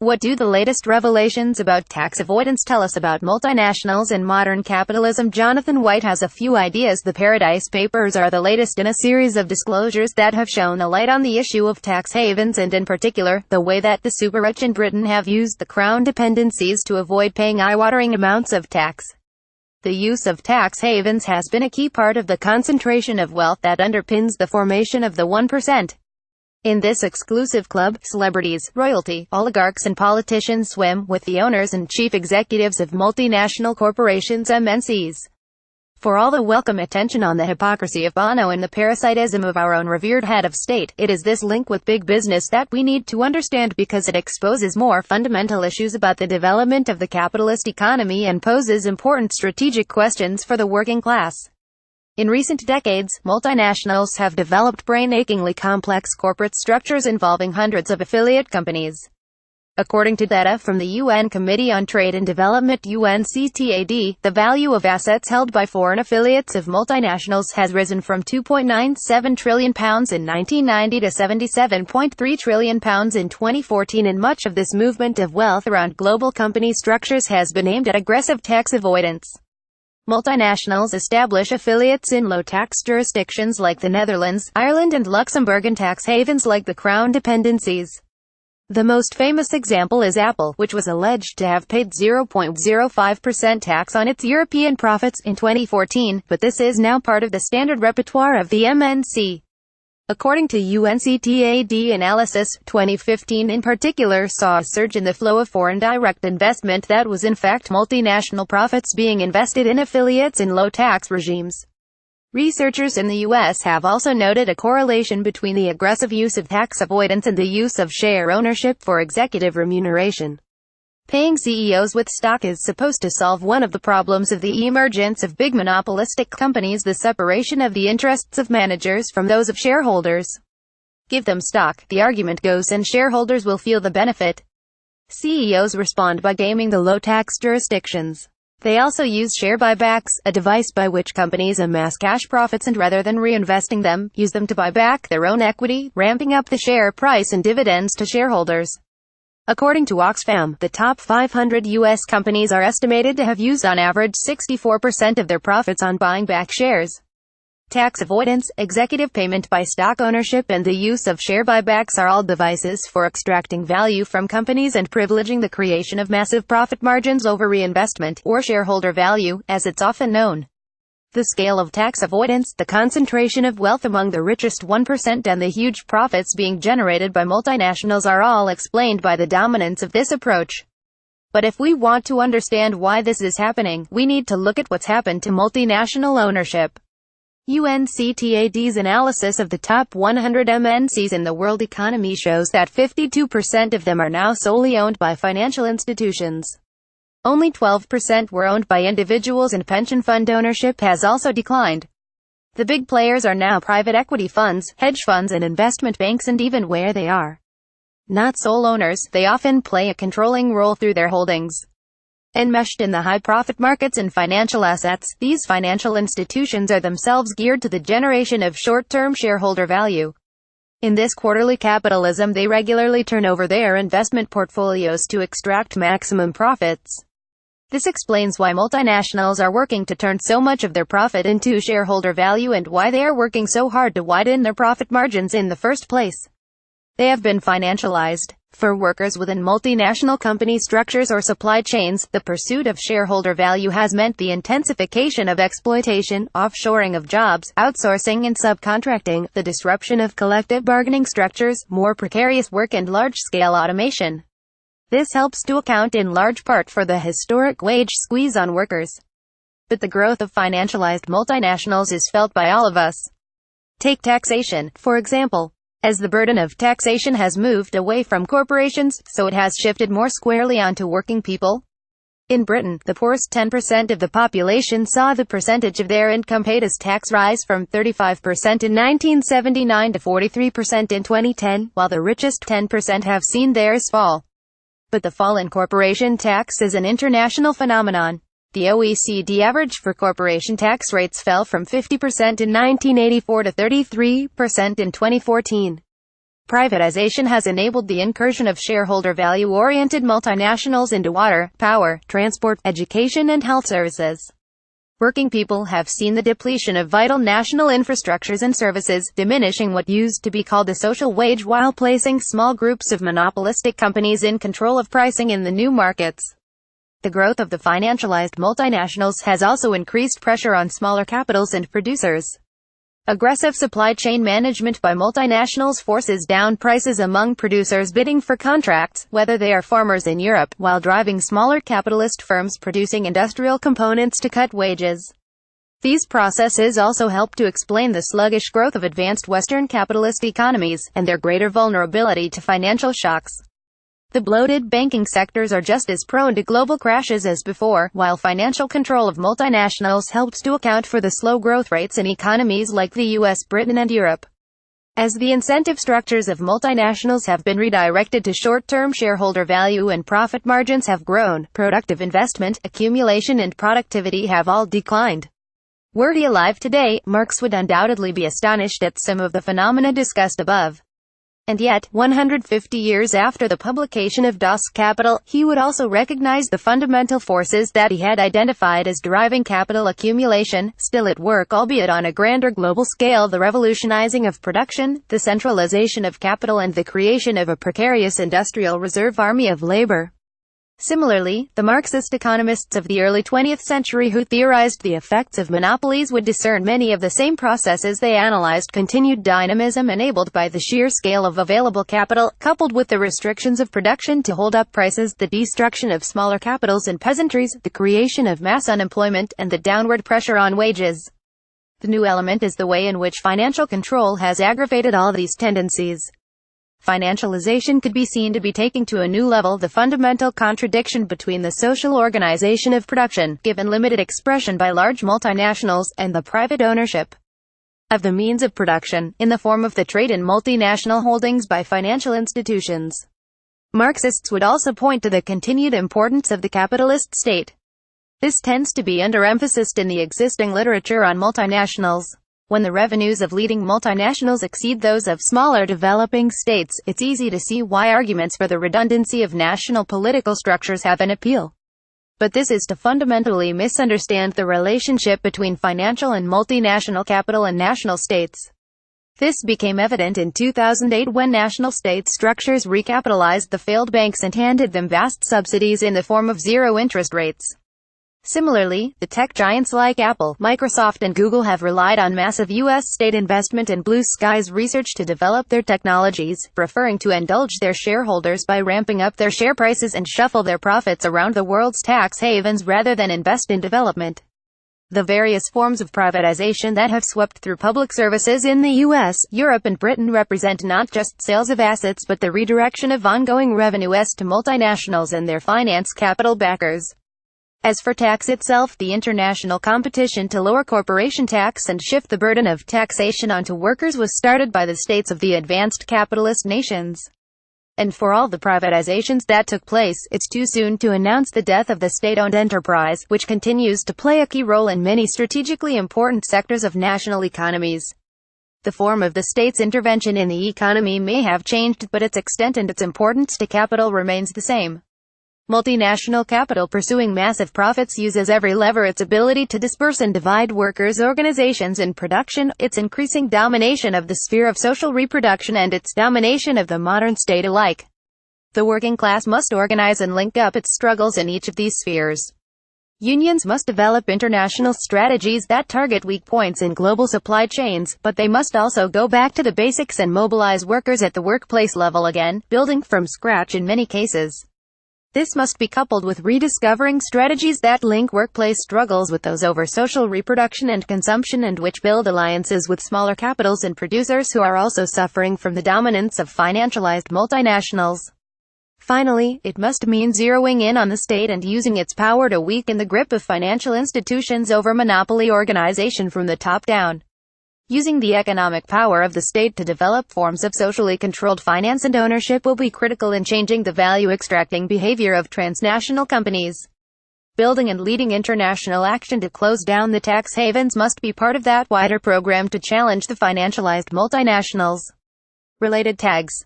What do the latest revelations about tax avoidance tell us about multinationals and modern capitalism? Jonathan White has a few ideas. The Paradise Papers are the latest in a series of disclosures that have shown a light on the issue of tax havens and, in particular, the way that the superrich in Britain have used the Crown Dependencies to avoid paying eye-watering amounts of tax. The use of tax havens has been a key part of the concentration of wealth that underpins the formation of the 1%. In this exclusive club, celebrities, royalty, oligarchs and politicians swim with the owners and chief executives of multinational corporations (MNCs). For all the welcome attention on the hypocrisy of Bono and the parasitism of our own revered head of state, it is this link with big business that we need to understand, because it exposes more fundamental issues about the development of the capitalist economy and poses important strategic questions for the working class. In recent decades, multinationals have developed brain-achingly complex corporate structures involving hundreds of affiliate companies. According to data from the UN Committee on Trade and Development (UNCTAD), the value of assets held by foreign affiliates of multinationals has risen from £2.97 trillion in 1990 to £77.3 trillion in 2014, and much of this movement of wealth around global company structures has been aimed at aggressive tax avoidance. Multinationals establish affiliates in low-tax jurisdictions like the Netherlands, Ireland and Luxembourg, and tax havens like the Crown Dependencies. The most famous example is Apple, which was alleged to have paid 0.05% tax on its European profits in 2014, but this is now part of the standard repertoire of the MNC. According to UNCTAD analysis, 2015 in particular saw a surge in the flow of foreign direct investment that was in fact multinational profits being invested in affiliates in low-tax regimes. Researchers in the U.S. have also noted a correlation between the aggressive use of tax avoidance and the use of share ownership for executive remuneration. Paying CEOs with stock is supposed to solve one of the problems of the emergence of big monopolistic companies: the separation of the interests of managers from those of shareholders. Give them stock, the argument goes, and shareholders will feel the benefit. CEOs respond by gaming the low-tax jurisdictions. They also use share buybacks, a device by which companies amass cash profits and, rather than reinvesting them, use them to buy back their own equity, ramping up the share price and dividends to shareholders. According to Oxfam, the top 500 U.S. companies are estimated to have used on average 64% of their profits on buying back shares. Tax avoidance, executive payment by stock ownership and the use of share buybacks are all devices for extracting value from companies and privileging the creation of massive profit margins over reinvestment, or shareholder value, as it's often known. The scale of tax avoidance, the concentration of wealth among the richest 1%, and the huge profits being generated by multinationals are all explained by the dominance of this approach. But if we want to understand why this is happening, we need to look at what's happened to multinational ownership. UNCTAD's analysis of the top 100 MNCs in the world economy shows that 52% of them are now solely owned by financial institutions. Only 12% were owned by individuals, and pension fund ownership has also declined. The big players are now private equity funds, hedge funds and investment banks, and even where they are not sole owners, they often play a controlling role through their holdings. Enmeshed in the high-profit markets and financial assets, these financial institutions are themselves geared to the generation of short-term shareholder value. In this quarterly capitalism, they regularly turn over their investment portfolios to extract maximum profits. This explains why multinationals are working to turn so much of their profit into shareholder value, and why they are working so hard to widen their profit margins in the first place. They have been financialized. For workers within multinational company structures or supply chains, the pursuit of shareholder value has meant the intensification of exploitation, offshoring of jobs, outsourcing and subcontracting, the disruption of collective bargaining structures, more precarious work and large-scale automation. This helps to account in large part for the historic wage squeeze on workers. But the growth of financialized multinationals is felt by all of us. Take taxation, for example. As the burden of taxation has moved away from corporations, so it has shifted more squarely onto working people. In Britain, the poorest 10% of the population saw the percentage of their income paid as tax rise from 35% in 1979 to 43% in 2010, while the richest 10% have seen theirs fall. But the fall in corporation tax is an international phenomenon. The OECD average for corporation tax rates fell from 50% in 1984 to 33% in 2014. Privatization has enabled the incursion of shareholder value-oriented multinationals into water, power, transport, education and health services. Working people have seen the depletion of vital national infrastructures and services, diminishing what used to be called the social wage while placing small groups of monopolistic companies in control of pricing in the new markets. The growth of the financialized multinationals has also increased pressure on smaller capitals and producers. Aggressive supply chain management by multinationals forces down prices among producers bidding for contracts, whether they are farmers in Europe, while driving smaller capitalist firms producing industrial components to cut wages. These processes also help to explain the sluggish growth of advanced Western capitalist economies, and their greater vulnerability to financial shocks. The bloated banking sectors are just as prone to global crashes as before, while financial control of multinationals helps to account for the slow growth rates in economies like the US, Britain and Europe. As the incentive structures of multinationals have been redirected to short-term shareholder value and profit margins have grown, productive investment, accumulation and productivity have all declined. Were he alive today, Marx would undoubtedly be astonished at some of the phenomena discussed above. And yet, 150 years after the publication of Das Kapital, he would also recognize the fundamental forces that he had identified as driving capital accumulation, still at work albeit on a grander global scale: the revolutionizing of production, the centralization of capital and the creation of a precarious industrial reserve army of labor. Similarly, the Marxist economists of the early 20th century who theorized the effects of monopolies would discern many of the same processes they analyzed: continued dynamism enabled by the sheer scale of available capital, coupled with the restrictions of production to hold up prices, the destruction of smaller capitals and peasantries, the creation of mass unemployment, and the downward pressure on wages. The new element is the way in which financial control has aggravated all these tendencies. Financialization could be seen to be taking to a new level the fundamental contradiction between the social organization of production, given limited expression by large multinationals, and the private ownership of the means of production, in the form of the trade in multinational holdings by financial institutions. Marxists would also point to the continued importance of the capitalist state. This tends to be underemphasized in the existing literature on multinationals. When the revenues of leading multinationals exceed those of smaller developing states, it's easy to see why arguments for the redundancy of national political structures have an appeal. But this is to fundamentally misunderstand the relationship between financial and multinational capital and national states. This became evident in 2008 when national state structures recapitalized the failed banks and handed them vast subsidies in the form of zero interest rates. Similarly, the tech giants like Apple, Microsoft and Google have relied on massive U.S. state investment and blue skies research to develop their technologies, preferring to indulge their shareholders by ramping up their share prices and shuffle their profits around the world's tax havens rather than invest in development. The various forms of privatization that have swept through public services in the U.S., Europe and Britain represent not just sales of assets but the redirection of ongoing revenues to multinationals and their finance capital backers. As for tax itself, the international competition to lower corporation tax and shift the burden of taxation onto workers was started by the states of the advanced capitalist nations. And for all the privatizations that took place, it's too soon to announce the death of the state-owned enterprise, which continues to play a key role in many strategically important sectors of national economies. The form of the state's intervention in the economy may have changed, but its extent and its importance to capital remains the same. Multinational capital pursuing massive profits uses every lever its ability to disperse and divide workers' organizations in production, its increasing domination of the sphere of social reproduction and its domination of the modern state alike. The working class must organize and link up its struggles in each of these spheres. Unions must develop international strategies that target weak points in global supply chains, but they must also go back to the basics and mobilize workers at the workplace level again, building from scratch in many cases. This must be coupled with rediscovering strategies that link workplace struggles with those over social reproduction and consumption, and which build alliances with smaller capitals and producers who are also suffering from the dominance of financialized multinationals. Finally, it must mean zeroing in on the state and using its power to weaken the grip of financial institutions over monopoly organization from the top down. Using the economic power of the state to develop forms of socially controlled finance and ownership will be critical in changing the value-extracting behavior of transnational companies. Building and leading international action to close down the tax havens must be part of that wider program to challenge the financialized multinationals. Related tags.